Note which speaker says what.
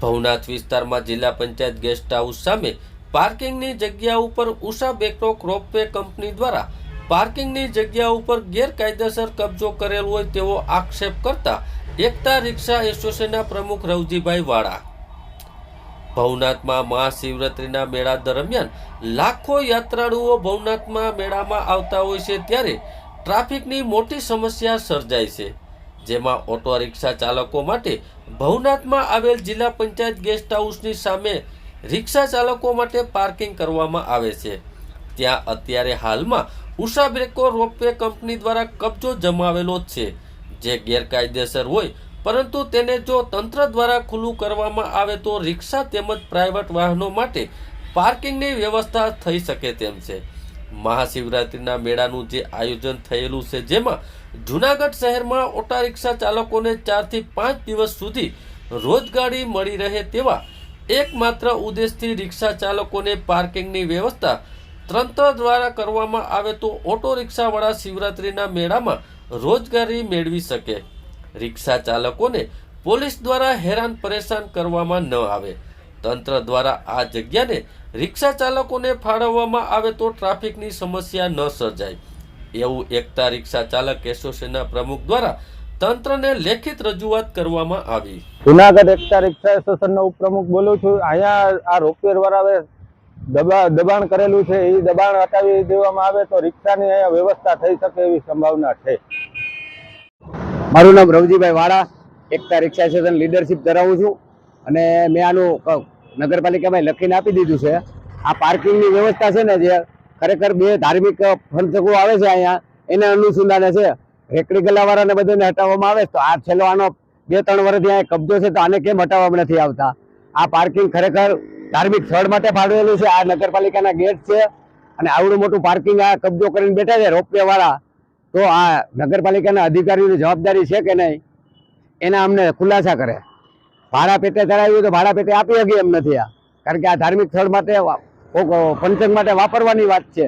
Speaker 1: ભવનાથ વિસ્તારમાં જિલ્લા panchayat guest house સામે પાર્કિંગની જગ્યા ઉપર ઉષા બેકરોક રોપવે કંપની દ્વારા પાર્કિંગની જગ્યા ઉપર ગેરકાયદેસર કબજો કરેલ હોય તેવો આક્ષેપ કરતા એકતા રિક્ષા એસોસિએશનના પ્રમુખ રવજીભાઈ વાળા. ભવનાથમાં મહાશિવરાત્રિના મેળા દરમિયાન લાખો યાત્રાળુઓ ભવનાથમાં મેળામાં આવતા હોય છે, ત્યારે ટ્રાફિકની મોટી સમસ્યા સર્જાય છે, જેમાં ઓટો રિક્ષા ચાલકો માટે ભવનાથમાં આવેલ જિલ્લા પંચાયત ગેસ્ટ હાઉસની સામે રિક્ષા ચાલકો માટે પાર્કિંગ કરવામાં આવે છે. ત્યાં અત્યારે હાલમાં ઉષા બેકરોક રોપવે કંપની દ્વારા કબજો જમાવેલો છે, જે ગેરકાયદેસર હોય, પરંતુ તેને જો તંત્ર દ્વારા ખુલ્લું કરવામાં આવે તો રિક્ષા તેમજ પ્રાઇવેટ વાહનો માટે પાર્કિંગની વ્યવસ્થા થઈ શકે તેમ છે. મહાશિવરાત્રિના મેળાનું જે આયોજન થયેલું છે, જેમાં જૂનાગઢ શહેરમાં ઓટા રિક્ષા ચાલકોને 4 થી 5 દિવસ સુધી રોજગારી મળી રહે તેવા એકમાત્ર ઉદ્દેશથી રિક્ષા ચાલકોને પાર્કિંગની વ્યવસ્થા તંત્ર દ્વારા કરવામાં આવે તો ઓટો રિક્ષાવાળા શિવરાત્રિના મેળામાં રોજગારી મેળવી શકે. રિક્ષા ચાલકોને પોલીસ દ્વારા હેરાન પરેશાન કરવામાં ન આવે. તંત્ર દ્વારા આ જગ્યાને રિક્ષા ચાલકોને ફાળવવામાં આવે તો ટ્રાફિકની સમસ્યા ન સર્જાય, એવું એકતા રિક્ષા ચાલક એસોસિએશનના પ્રમુખ દ્વારા તંત્રને લેખિત રજૂઆત કરવામાં આવી.
Speaker 2: જૂનાગઢ એકતા રિક્ષા એસોસિએશનનો ઉપપ્રમુખ બોલું છું. અહીંયા આ રોપવે વાળાએ દબાણ કરેલું છે, એ દબાણ હટાવી દેવામાં આવે તો રિક્ષાની અહીંયા વ્યવસ્થા થઈ શકે એવી સંભાવના છે.
Speaker 3: મારું નામ રવજીભાઈ વાળા, એકતા રિક્ષા એસોસિએશન લીડરશિપ ધરાવું છું અને મેં આનું નગરપાલિકામાં લખીને આપી દીધું છે. આ પાર્કિંગની વ્યવસ્થા છે ને, જે ખરેખર બે ધાર્મિક ફંડકો આવે છે અહીંયા, એને અનુસંધાને છે. રેકડી ગલ્લાવાળાને બધાને હટાવવામાં આવે તો આ છેલ્લો આનો 2-3 વર્ષથી અહીંયા કબજો છે, તો આને કેમ હટાવવામાં નથી આવતા? આ પાર્કિંગ ખરેખર ધાર્મિક સ્થળ માટે ફાળવેલું છે. આ નગરપાલિકાના ગેટ છે અને આવડું મોટું પાર્કિંગ આ કબજો કરીને બેઠા છે રોપવે વાળા. તો આ નગરપાલિકાના અધિકારીઓની જવાબદારી છે કે નહીં, એના અમને ખુલાસા કરે. ભાડા પેટે ચડાવ્યું તો ભાડા પેટે આપી શકીએ એમ નથી આ, કારણ કે આ ધાર્મિક સ્થળ માટે પંચક માટે વાપરવાની વાત છે.